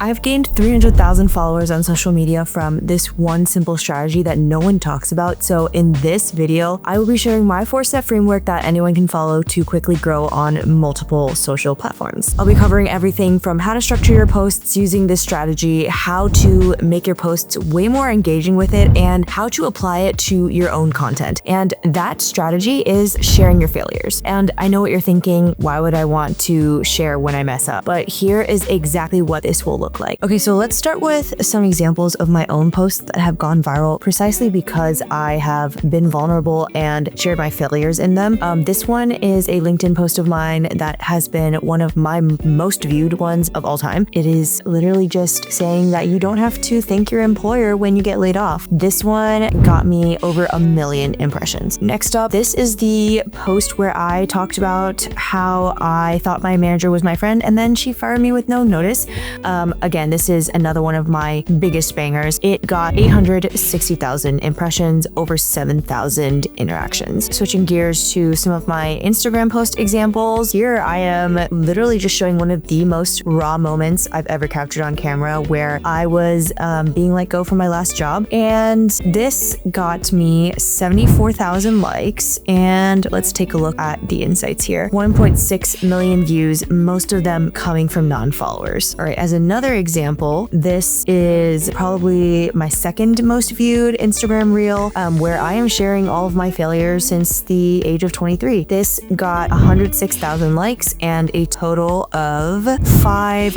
I've gained 300,000 followers on social media from this one simple strategy that no one talks about. So in this video, I will be sharing my 4-step framework that anyone can follow to quickly grow on multiple social platforms. I'll be covering everything from how to structure your posts using this strategy, how to make your posts way more engaging with it, and how to apply it to your own content. And that strategy is sharing your failures. And I know what you're thinking, why would I want to share when I mess up? But here is exactly what this will look like. Okay, so let's start with some examples of my own posts that have gone viral precisely because I have been vulnerable and shared my failures in them. This one is a LinkedIn post of mine that has been one of my most viewed ones of all time. It is literally just saying that you don't have to thank your employer when you get laid off. This one got me over 1 million impressions. Next up, this is the post where I talked about how I thought my manager was my friend and then she fired me with no notice. Again, this is another one of my biggest bangers. It got 860,000 impressions, over 7,000 interactions. Switching gears to some of my Instagram post examples. Here I am literally just showing one of the most raw moments I've ever captured on camera where I was being let go from my last job. And this got me 74,000 likes. And let's take a look at the insights here. 1.6 million views, most of them coming from non-followers. All right, as another example, this is probably my second most viewed Instagram reel where I am sharing all of my failures since the age of 23. This got 106,000 likes and a total of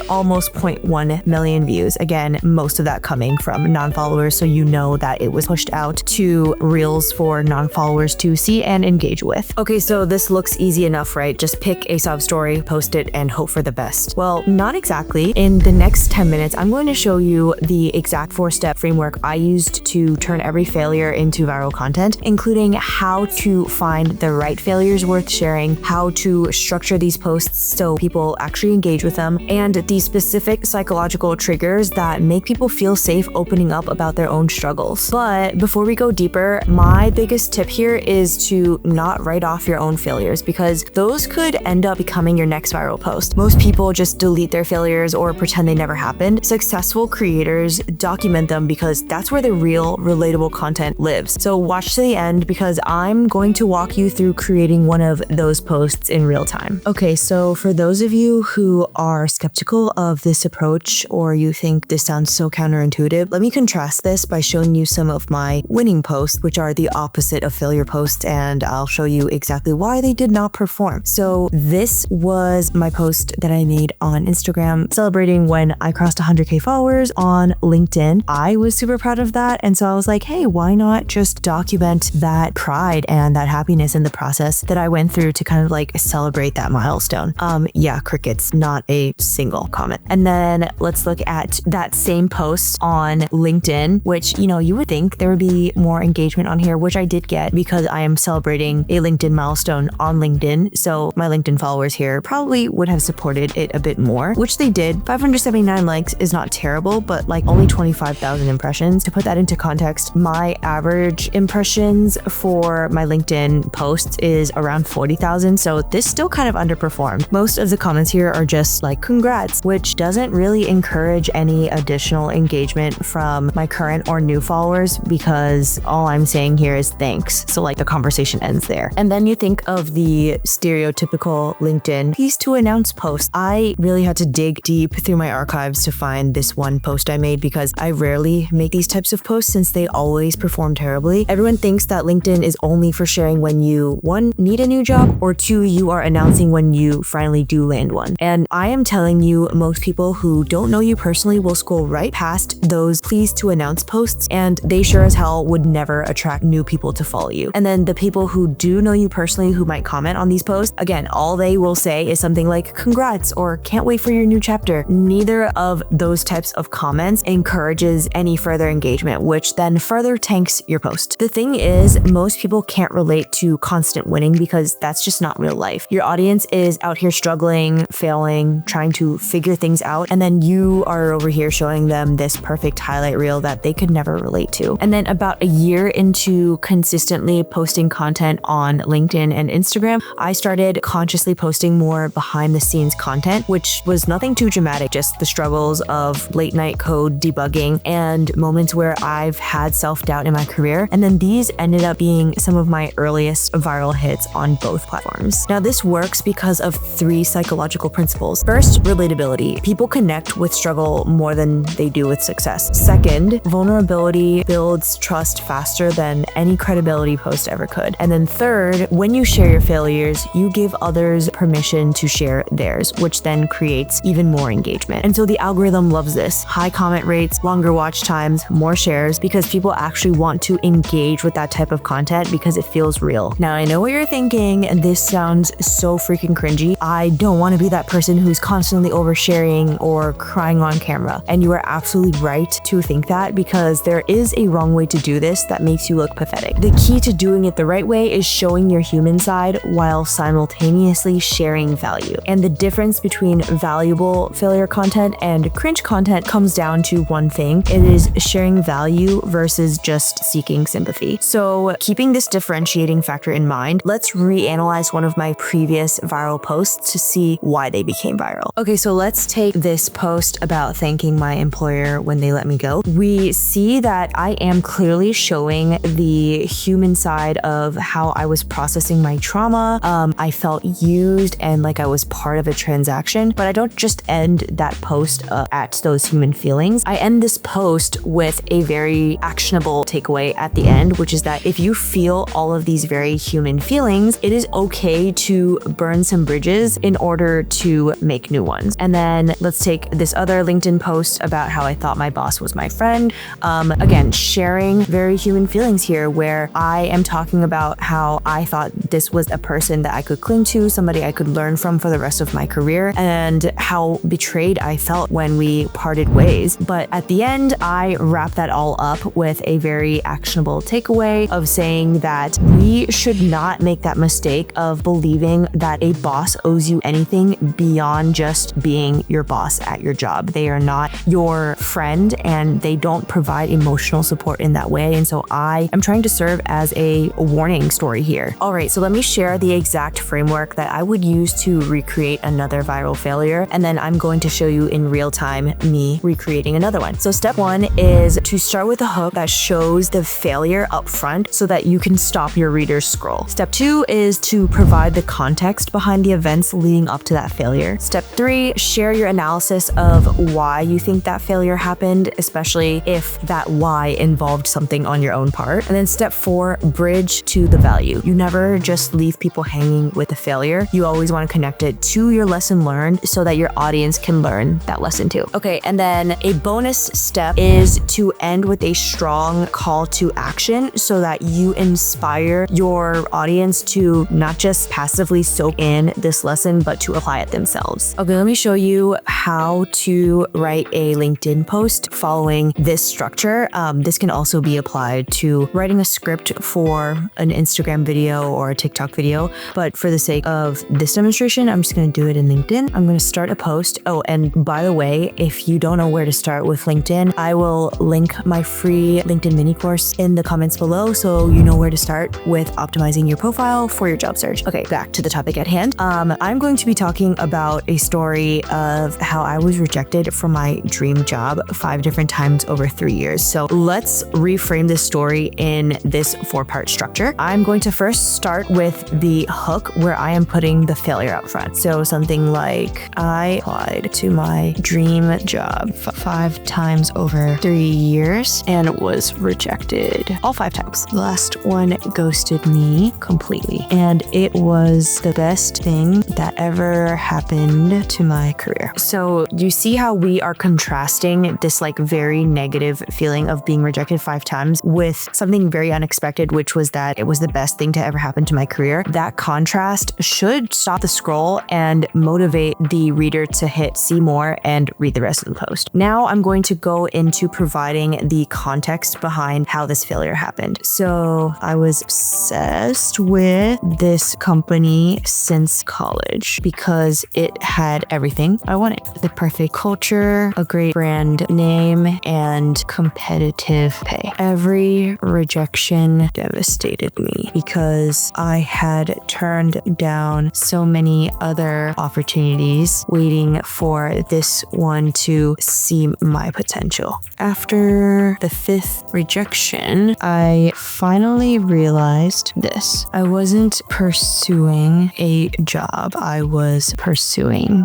almost 0.1 million views. Again, most of that coming from non-followers, so you know that it was pushed out to reels for non-followers to see and engage with. Okay, so this looks easy enough, right? Just pick a sob story, post it, and hope for the best. Well, not exactly. In the next 10 minutes, I'm going to show you the exact 4-step framework I used to turn every failure into viral content, including how to find the right failures worth sharing, how to structure these posts so people actually engage with them, and the specific psychological triggers that make people feel safe opening up about their own struggles. But before we go deeper, my biggest tip here is to not write off your own failures because those could end up becoming your next viral post. Most people just delete their failures or pretend they never happened. Successful creators document them because that's where the real, relatable content lives. So watch to the end because I'm going to walk you through creating one of those posts in real time. Okay, so for those of you who are skeptical of this approach or you think this sounds so counterintuitive, let me contrast this by showing you some of my winning posts, which are the opposite of failure posts, and I'll show you exactly why they did not perform. So this was my post that I made on Instagram celebrating when I crossed 100K followers on LinkedIn. I was super proud of that, and so I was like, hey, why not just document that pride and that happiness in the process that I went through to kind of like celebrate that milestone. Yeah, crickets, not a single comment. And then let's look at that same post on LinkedIn, which, you know, you would think there would be more engagement on here, which I did get because I am celebrating a LinkedIn milestone on LinkedIn. So my LinkedIn followers here probably would have supported it a bit more, which they did. 579 likes is not terrible, but like only 25,000 impressions. To put that into context, my average impressions for my LinkedIn posts is around 40,000. So this still kind of underperformed. Most of the comments here are just like congrats, which doesn't really encourage any additional engagement from my current or new followers because all I'm saying here is thanks. So like the conversation ends there. And then you think of the stereotypical LinkedIn piece to announce post. I really had to dig deep through my archives to find this one post I made because I rarely make these types of posts since they always perform terribly. Everyone thinks that LinkedIn is only for sharing when you, 1, need a new job, or 2, you are announcing when you finally do land one. And I am telling you, most people who don't know you personally will scroll right past those please to announce posts, and they sure as hell would never attract new people to follow you. And then the people who do know you personally who might comment on these posts, again, all they will say is something like congrats or can't wait for your new chapter. Neither of those types of comments encourages any further engagement, which then further tanks your post. The thing is, most people can't relate to constant winning because that's just not real life. Your audience is out here struggling, failing, trying to figure things out, and then you are over here showing them this perfect highlight reel that they could never relate to. And then about a year into consistently posting content on LinkedIn and Instagram, I started consciously posting more behind the scenes content, which was nothing too dramatic, just the struggles of late night code debugging and moments where I've had self-doubt in my career. And then these ended up being some of my earliest viral hits on both platforms. Now, this works because of 3 psychological principles. First, relatability. People connect with struggle more than they do with success. Second, vulnerability builds trust faster than any credibility post ever could. And then third, when you share your failures, you give others permission to share theirs, which then creates even more engagement. And so the algorithm loves this. High comment rates, longer watch times, more shares, because people actually want to engage with that type of content because it feels real. Now, I know what you're thinking, and this sounds so freaking cringy. I don't want to be that person who's constantly oversharing or crying on camera. And you are absolutely right to think that, because there is a wrong way to do this that makes you look pathetic. The key to doing it the right way is showing your human side while simultaneously sharing value. And the difference between valuable failure content and cringe content comes down to one thing. It is sharing value versus just seeking sympathy. So keeping this differentiating factor in mind, let's reanalyze one of my previous viral posts to see why they became viral. Okay, so let's take this post about thanking my employer when they let me go. We see that I am clearly showing the human side of how I was processing my trauma. I felt used and like I was part of a transaction, but I don't just end that post at those human feelings. I end this post with a very actionable takeaway at the end, which is that if you feel all of these very human feelings, it is okay to burn some bridges in order to make new ones. And then let's take this other LinkedIn post about how I thought my boss was my friend. Again, sharing very human feelings here, where I am talking about how I thought this was a person that I could cling to, somebody I could learn from for the rest of my career, and how betrayed I felt when we parted ways. But at the end, I wrap that all up with a very actionable takeaway of saying that we should not make that mistake of believing that a boss owes you anything beyond just being your boss at your job. They are not your friend and they don't provide emotional support in that way. And so I am trying to serve as a warning story here. All right, so let me share the exact framework that I would use to recreate another viral failure. And then I'm going to show you in real time me recreating another one. So step 1 is to start with a hook that shows the failure up front so that you can stop your reader's scroll. Step 2 is to provide the context behind the events leading up to that failure. Step 3, share your analysis of why you think that failure happened, especially if that why involved something on your own part. And then step 4, bridge to the value. You never just leave people hanging with the failure. You always want to connect it to your lesson learned so that your audience can learn that lesson too. Okay, and then a bonus step is to end with a strong call to action so that you inspire your audience to not just passively soak in this lesson, but to apply it themselves. Okay, let me show you how to write a LinkedIn post following this structure. This can also be applied to writing a script for an Instagram video or a TikTok video. But for the sake of this demonstration, I'm just going to do it in LinkedIn. I'm going to start a post. Oh, and by the way, if you don't know where to start with LinkedIn, I will link my free LinkedIn mini course in the comments below so you know where to start with optimizing your profile for your job search. Okay, back to the topic at hand. I'm going to be talking about a story of how I was rejected from my dream job 5 different times over 3 years. So let's reframe this story in this 4-part structure. I'm going to first start with the hook where I am putting the failure up front. So something like, I applied to my dream job 5 times over 3 years and was rejected all 5 times. The last one ghosted me completely, and it was the best thing that ever happened to my career. So you see how we are contrasting this like very negative feeling of being rejected 5 times with something very unexpected, which was that it was the best thing to ever happen to my career. That contrast should stop the scroll and motivate the reader to hit see more and read the rest of the post. Now I'm going to go into providing the context behind how this failure happened. So I was obsessed with this company since college because it had everything I wanted. The perfect culture, a great brand name, and competitive pay. Every rejection devastated me because I had turned down so many other opportunities waiting for this this one to see my potential. After the 5th rejection, I finally realized this. I wasn't pursuing a job. I was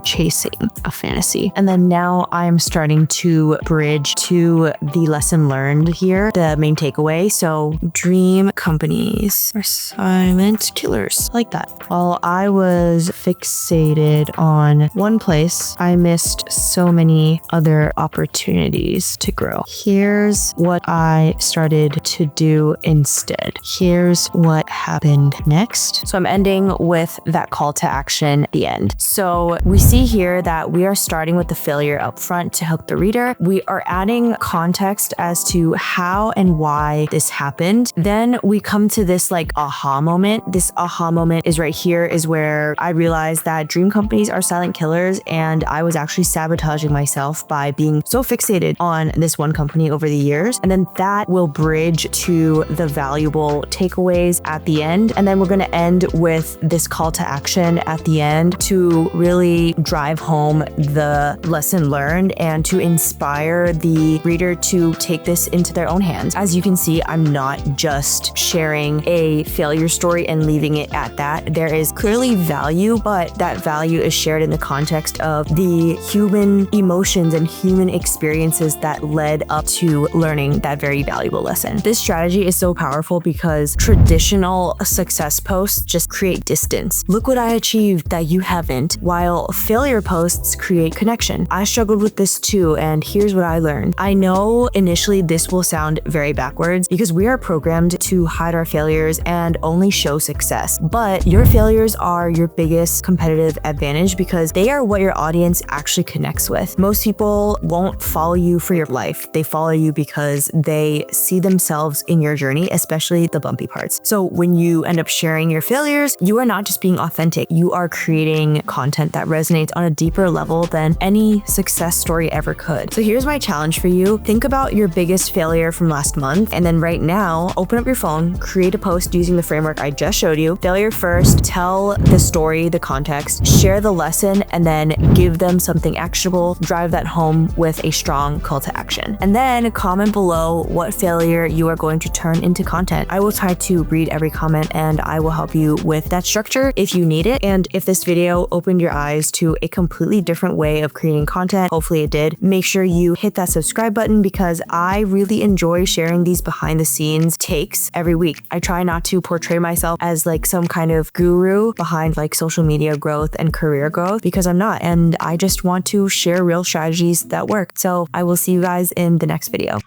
chasing a fantasy. And then now I'm starting to bridge to the lesson learned here, the main takeaway. So dream companies are silent killers, like that. While I was fixated on one place, I missed so many other opportunities to grow. Here's what I started to do instead. Here's what happened next. So I'm ending with that call to action at the end. So we see here that we are starting with the failure up front to hook the reader. We are adding context as to how and why this happened. Then we come to this like aha moment. This aha moment is right here, is where I realized that dream companies are silent killers, and I was actually sabotaging myself by being so fixated on this one company over the years. And then that will bridge to the valuable takeaways at the end. And then we're going to end with this call to action at the end to really drive home the lesson learned and to inspire the reader to take this into their own hands. As you can see, I'm not just sharing a failure story and leaving it at that. There is clearly value, but that value is shared in the context of the human emotions and human experiences that led up to learning that very valuable lesson. This strategy is so powerful because traditional success posts just create distance. Look what I achieved that you haven't, while failure posts create connection. I struggled with this too, and here's what I learned. I know initially this will sound very backwards because we are programmed to hide our failures and only show success, but your failures are your biggest competitive advantage because they are what your audience actually connects with. Most people won't follow you for your life. They follow you because they see themselves in your journey, especially the bumpy parts. So when you end up sharing your failures, you are not just being authentic. You are creating content that resonates on a deeper level than any success story ever could. So here's my challenge for you. Think about your biggest failure from last month, and then right now, open up your phone, create a post using the framework I just showed you. Failure first, tell the story, the context, share the lesson, and then give them something actionable. Drive that home with a strong call to action. And then comment below what failure you are going to turn into content. I will try to read every comment and I will help you with that structure if you need it. And if this video opened your eyes to a completely different way of creating content, hopefully it did, make sure you hit that subscribe button because I really enjoy sharing these behind the scenes takes every week. I try not to portray myself as like some kind of guru behind like social media growth and career growth because I'm not, and I just want to share real strategies that work. So I will see you guys in the next video.